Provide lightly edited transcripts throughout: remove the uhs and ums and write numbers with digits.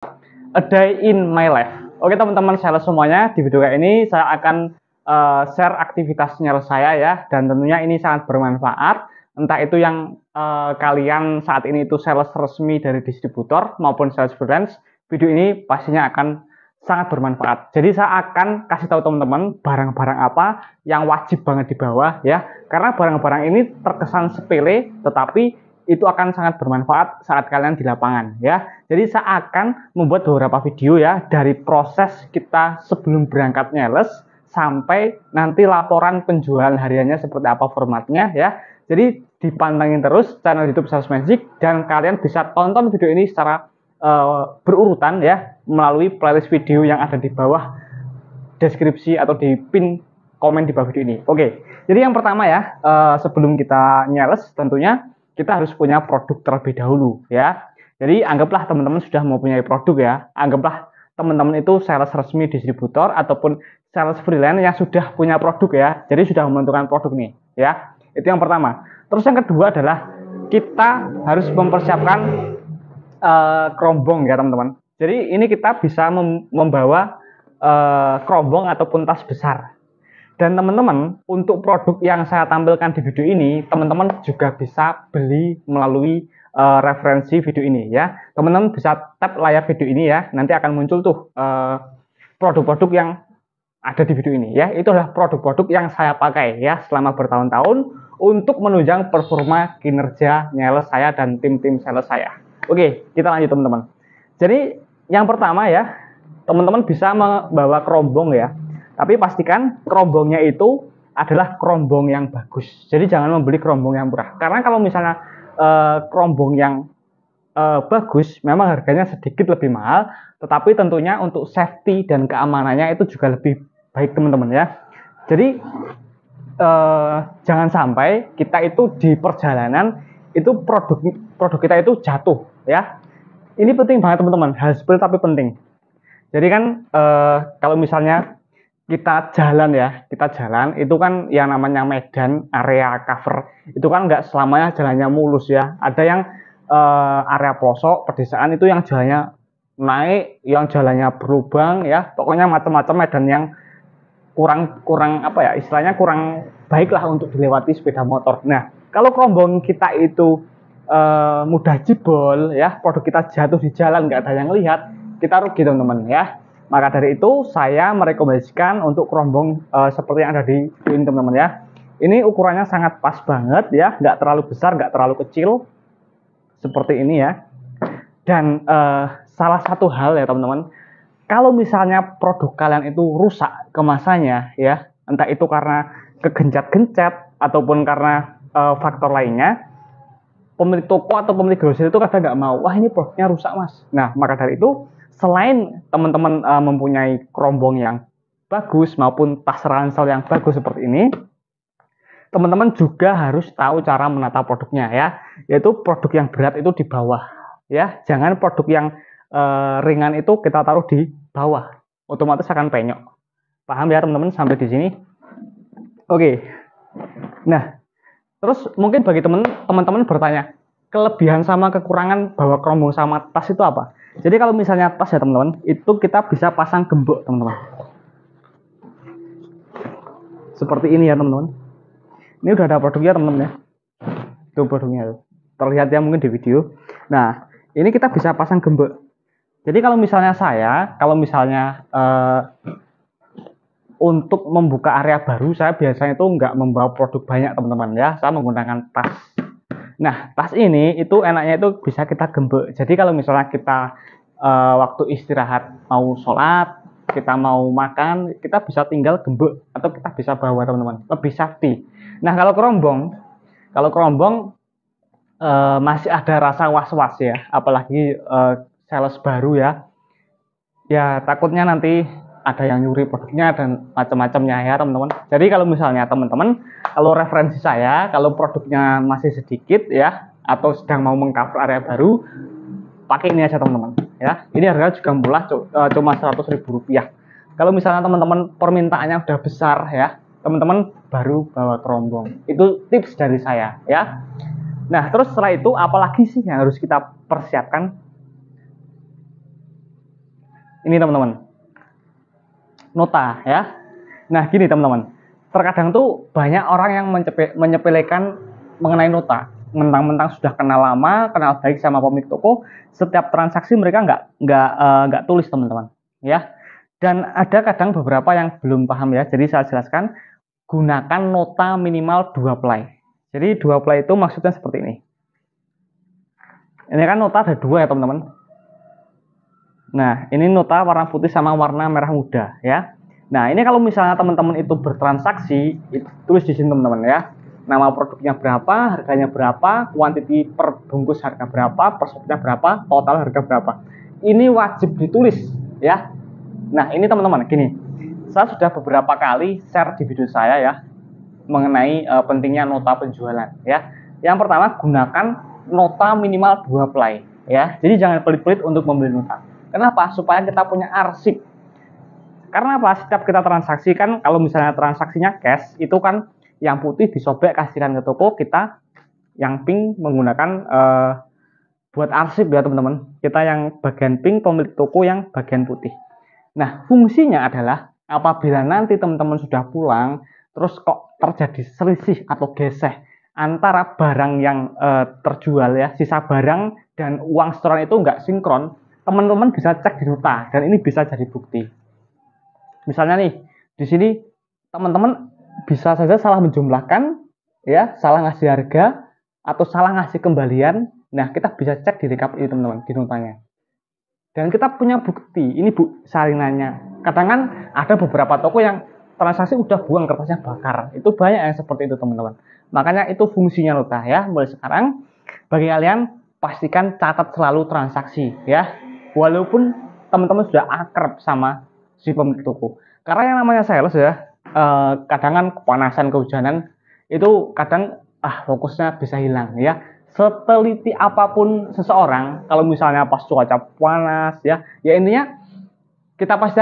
A Day in My Life. Oke teman-teman sales semuanya, di video kali ini saya akan share aktivitas sales saya ya, dan tentunya ini sangat bermanfaat. Entah itu yang kalian saat ini itu sales resmi dari distributor maupun sales freelance, video ini pastinya akan sangat bermanfaat. Jadi saya akan kasih tahu teman-teman barang-barang apa yang wajib banget dibawa ya, karena barang-barang ini terkesan sepele tetapi itu akan sangat bermanfaat saat kalian di lapangan ya. Jadi saya akan membuat beberapa video ya, dari proses kita sebelum berangkat nyales sampai nanti laporan penjualan hariannya seperti apa formatnya ya. Jadi dipantengin terus channel YouTube Sales Magic, dan kalian bisa tonton video ini secara berurutan ya melalui playlist video yang ada di bawah deskripsi atau di pin komen di bawah video ini. Oke, jadi yang pertama ya, sebelum kita nyales tentunya kita harus punya produk terlebih dahulu ya. Jadi anggaplah teman-teman sudah mempunyai produk ya, anggaplah teman-teman itu sales resmi distributor ataupun sales freelance yang sudah punya produk ya, jadi sudah menentukan produk nih ya. Itu yang pertama. Terus yang kedua adalah kita harus mempersiapkan kerombong ya teman-teman. Jadi ini kita bisa membawa kerombong ataupun tas besar. Dan teman-teman, untuk produk yang saya tampilkan di video ini, teman-teman juga bisa beli melalui referensi video ini ya. Teman-teman bisa tap layar video ini ya, nanti akan muncul tuh produk-produk yang ada di video ini ya. Itu adalah produk-produk yang saya pakai ya selama bertahun-tahun untuk menunjang performa kinerja nyales saya dan tim-tim sales saya. Oke, kita lanjut teman-teman. Jadi yang pertama ya, teman-teman bisa membawa kerombong ya. Tapi pastikan kerombongnya itu adalah kerombong yang bagus. Jadi jangan membeli kerombong yang murah. Karena kalau misalnya kerombong yang bagus, memang harganya sedikit lebih mahal, tetapi tentunya untuk safety dan keamanannya itu juga lebih baik teman-teman ya. Jadi jangan sampai kita itu di perjalanan itu produk kita itu jatuh ya. Ini penting banget teman-teman, hal seperti tapi penting. Jadi kan kalau misalnya kita jalan ya, kita jalan itu kan yang namanya medan area cover itu kan nggak selamanya jalannya mulus ya. Ada yang area pelosok pedesaan itu yang jalannya naik, yang jalannya berlubang ya, pokoknya macam-macam medan yang kurang apa ya, istilahnya kurang baik lah untuk dilewati sepeda motor. Nah kalau kerombong kita itu mudah jebol ya, produk kita jatuh di jalan nggak ada yang lihat, kita rugi teman-teman ya. Maka dari itu saya merekomendasikan untuk kerombong seperti yang ada di video ini teman-teman ya. Ini ukurannya sangat pas banget ya, nggak terlalu besar, nggak terlalu kecil, seperti ini ya. Dan salah satu hal ya teman-teman, kalau misalnya produk kalian itu rusak kemasannya ya, entah itu karena kegencet-gencet ataupun karena faktor lainnya, pemilik toko atau pemilik grosir itu kadang nggak mau, wah ini produknya rusak mas. Nah maka dari itu, selain teman-teman mempunyai kerombong yang bagus maupun tas ransel yang bagus seperti ini, teman-teman juga harus tahu cara menata produknya ya, yaitu produk yang berat itu di bawah ya, jangan produk yang ringan itu kita taruh di bawah, otomatis akan penyok. Paham ya teman-teman sampai di sini? Oke. Nah, terus mungkin bagi teman-teman bertanya, kelebihan sama kekurangan bawa kerombong sama tas itu apa? Jadi kalau misalnya tas ya teman-teman, itu kita bisa pasang gembok teman-teman. Seperti ini ya teman-teman. Ini udah ada produknya teman-teman ya. Itu produknya tuh. Terlihat ya mungkin di video. Nah, ini kita bisa pasang gembok. Jadi kalau misalnya kalau misalnya untuk membuka area baru, saya biasanya itu nggak membawa produk banyak teman-teman ya. Saya menggunakan tas. Nah, tas ini itu enaknya itu bisa kita gembok. Jadi kalau misalnya kita waktu istirahat mau sholat, kita mau makan, kita bisa tinggal gembok atau kita bisa bawa teman-teman. Lebih safety. Nah, kalau kerombong masih ada rasa was-was ya, apalagi sales baru ya. Ya takutnya nanti ada yang nyuri produknya dan macam-macamnya ya teman-teman. Jadi kalau misalnya teman-teman, kalau referensi saya, kalau produknya masih sedikit ya, atau sedang mau mengcover area baru, pakai ini aja teman-teman ya. Ini harganya juga murah, cuma Rp100.000. Kalau misalnya teman-teman permintaannya udah besar ya, teman-teman baru bawa kerombong. Itu tips dari saya ya. Nah terus setelah itu apalagi sih yang harus kita persiapkan? Ini teman-teman, nota ya. Nah gini teman-teman, terkadang tuh banyak orang yang menyepelekan mengenai nota, mentang-mentang sudah kenal lama, kenal baik sama pemilik toko, setiap transaksi mereka nggak tulis teman-teman, ya. Dan ada kadang beberapa yang belum paham ya, jadi saya jelaskan, gunakan nota minimal 2 ply. Jadi 2 ply itu maksudnya seperti ini. Ini kan nota ada 2 ya teman-teman. Nah, ini nota warna putih sama warna merah muda ya. Nah, ini kalau misalnya teman-teman itu bertransaksi, itu tulis di sini teman-teman ya. Nama produknya berapa, harganya berapa, kuantiti per bungkus harga berapa, per shopnya berapa, total harga berapa. Ini wajib ditulis ya. Nah, ini teman-teman gini. Saya sudah beberapa kali share di video saya ya mengenai pentingnya nota penjualan ya. Yang pertama, gunakan nota minimal 2 ply ya. Jadi jangan pelit-pelit untuk membeli nota. Kenapa? Supaya kita punya arsip. Karena apa? Setiap kita transaksi kan, kalau misalnya transaksinya cash, itu kan yang putih disobek kasihkan ke toko, kita yang pink menggunakan buat arsip ya teman-teman. Kita yang bagian pink, pemilik toko yang bagian putih. Nah, fungsinya adalah apabila nanti teman-teman sudah pulang, terus kok terjadi selisih atau geseh antara barang yang terjual ya, sisa barang dan uang setoran itu nggak sinkron, teman-teman bisa cek di nota dan ini bisa jadi bukti. Misalnya nih, di sini teman-teman bisa saja salah menjumlahkan, ya, salah ngasih harga atau salah ngasih kembalian. Nah, kita bisa cek di rekap ini teman-teman di notanya. Dan kita punya bukti, ini salinannya. Kadang kan ada beberapa toko yang transaksi udah buang kertasnya bakar. Itu banyak yang seperti itu teman-teman. Makanya itu fungsinya nota ya. Mulai sekarang bagi kalian pastikan catat selalu transaksi ya. Walaupun teman-teman sudah akrab sama si pemilik toko. Karena yang namanya sales ya, kadang kan kepanasan, kehujanan, itu kadang fokusnya bisa hilang ya. Seteliti apapun seseorang, kalau misalnya pas cuaca panas ya intinya kita pasti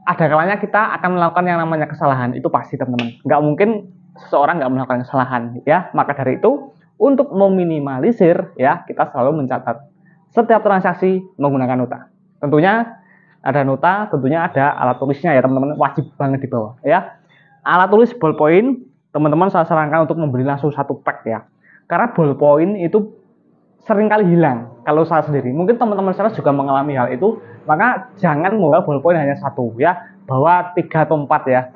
ada kalanya kita akan melakukan yang namanya kesalahan. Itu pasti teman-teman. Nggak mungkin seseorang nggak melakukan kesalahan ya. Maka dari itu untuk meminimalisir ya, kita selalu mencatat setiap transaksi menggunakan nota. Tentunya ada nota, tentunya ada alat tulisnya ya teman-teman, wajib banget dibawa ya. Alat tulis ballpoint, teman-teman saya sarankan untuk membeli langsung 1 pack ya. Karena ballpoint itu sering kali hilang kalau saya sendiri. Mungkin teman-teman saya juga mengalami hal itu, maka jangan membawa ballpoint hanya 1 ya. Bawa 3 atau 4 ya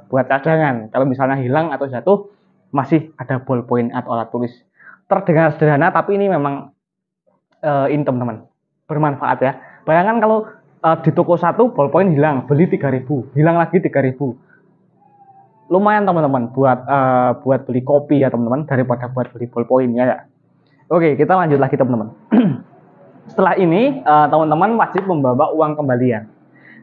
buat cadangan. Kalau misalnya hilang atau jatuh, masih ada ballpoint atau alat tulis. Terdengar sederhana tapi ini memang ini teman-teman bermanfaat ya. Bayangkan kalau di toko 1 ballpoint hilang, beli 3.000, hilang lagi 3.000. Lumayan teman-teman buat beli kopi ya teman-teman, daripada buat beli ballpoint ya. Oke, kita lanjut lagi teman-teman. Setelah ini teman-teman wajib membawa uang kembalian.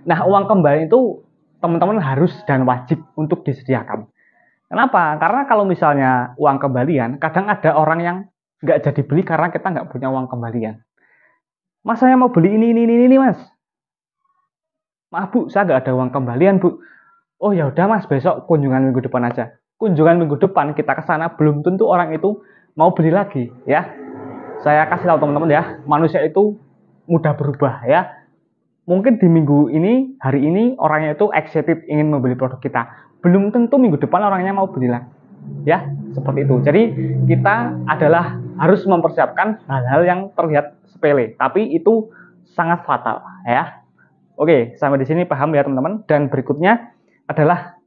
Nah, uang kembalian itu teman-teman harus dan wajib untuk disediakan. Kenapa? Karena kalau misalnya uang kembalian, kadang ada orang yang nggak jadi beli karena kita nggak punya uang kembalian. Mas, saya mau beli ini mas. Maaf bu, saya nggak ada uang kembalian bu. Oh ya udah mas, besok kunjungan minggu depan aja. Kunjungan minggu depan kita ke sana, belum tentu orang itu mau beli lagi ya. Saya kasih tahu teman-teman ya, manusia itu mudah berubah ya. Mungkin di minggu ini, hari ini orangnya itu excited ingin membeli produk kita. Belum tentu minggu depan orangnya mau beli lagi. Ya, seperti itu. Jadi kita adalah harus mempersiapkan hal-hal yang terlihat sepele, tapi itu sangat fatal ya. Oke, sampai di sini paham ya teman-teman. Dan berikutnya adalah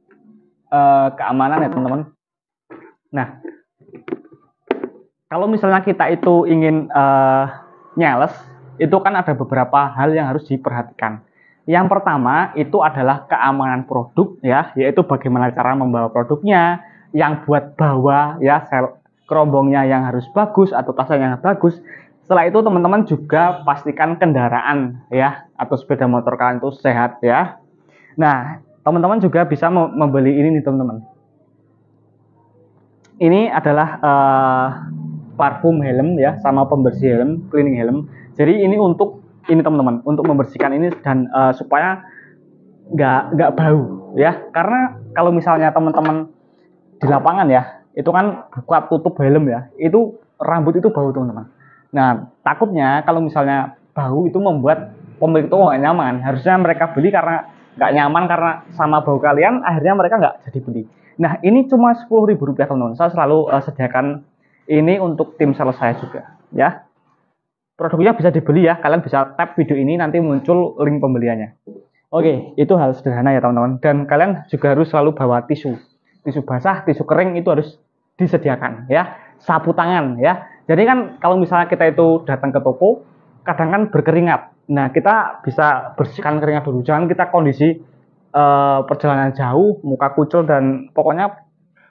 keamanan ya teman-teman. Nah, kalau misalnya kita itu ingin nyales, itu kan ada beberapa hal yang harus diperhatikan. Yang pertama itu adalah keamanan produk ya, yaitu bagaimana cara membawa produknya, yang buat bawa ya, kerombongnya yang harus bagus atau tasnya yang bagus. Setelah itu teman-teman juga pastikan kendaraan ya atau sepeda motor kalian itu sehat ya. Nah, teman-teman juga bisa membeli ini nih teman-teman. Ini adalah parfum helm ya, sama pembersih helm, cleaning helm. Jadi ini untuk ini teman-teman, untuk membersihkan ini dan supaya nggak bau ya. Karena kalau misalnya teman-teman di lapangan ya, itu kan buka tutup helm ya, itu rambut itu bau teman-teman. Nah, takutnya kalau misalnya bau itu membuat pemilik toko nggak nyaman. Harusnya mereka beli karena nggak nyaman karena sama bau kalian, akhirnya mereka nggak jadi beli. Nah, ini cuma Rp10.000 teman-teman. Saya selalu sediakan ini untuk tim sales saya juga, ya. Produknya bisa dibeli ya, kalian bisa tap video ini nanti muncul link pembeliannya. Oke, itu hal sederhana ya teman-teman. Dan kalian juga harus selalu bawa tisu basah, tisu kering itu harus disediakan ya. Sapu tangan ya. Jadi kan kalau misalnya kita itu datang ke toko, kadang kan berkeringat. Nah, kita bisa bersihkan keringat dulu. Jangan kita kondisi perjalanan jauh, muka kucel dan pokoknya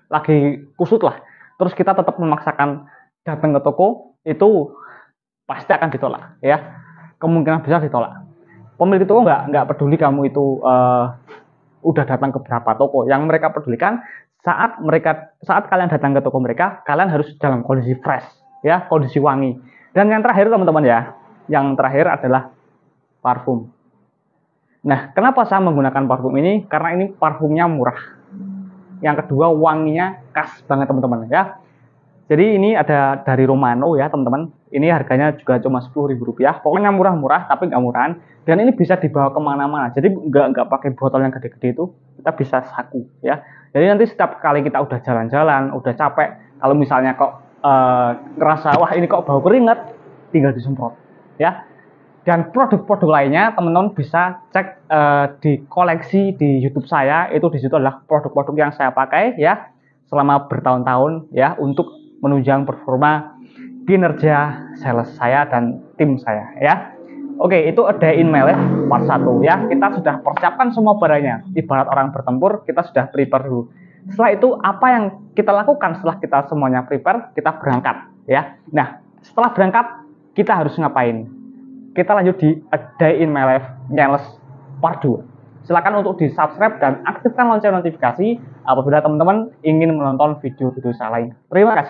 lagi kusut lah. Terus kita tetap memaksakan datang ke toko, itu pasti akan ditolak ya. Kemungkinan besar ditolak. Pemilik toko nggak peduli kamu itu udah datang ke berapa toko. Yang mereka pedulikan saat kalian datang ke toko mereka, kalian harus dalam kondisi fresh ya, kondisi wangi. Dan yang terakhir teman-teman ya, yang terakhir adalah parfum. Nah, kenapa saya menggunakan parfum ini? Karena ini parfumnya murah. Yang kedua, wanginya khas banget teman-teman ya. Jadi ini ada dari Romano ya teman-teman. Ini harganya juga cuma Rp10.000. Pokoknya murah-murah tapi nggak murahan. Dan ini bisa dibawa kemana-mana. Jadi nggak pakai botol yang gede-gede itu. Kita bisa saku ya. Jadi nanti setiap kali kita udah jalan-jalan, udah capek. Kalau misalnya kok ngerasa wah ini kok bau keringat, tinggal disemprot ya. Dan produk-produk lainnya teman-teman bisa cek di koleksi di YouTube saya. Itu di situ adalah produk-produk yang saya pakai ya selama bertahun-tahun ya untuk menunjang performa kinerja sales saya dan tim saya ya. Oke, itu a day in my life part 1 ya. Kita sudah persiapkan semua barangnya. Ibarat orang bertempur, kita sudah prepare dulu. Setelah itu apa yang kita lakukan setelah kita semuanya prepare? Kita berangkat ya. Nah, setelah berangkat kita harus ngapain? Kita lanjut di a day in my life challenge part 2. Silakan untuk di subscribe dan aktifkan lonceng notifikasi apabila teman-teman ingin menonton video-video saya lain. Terima kasih.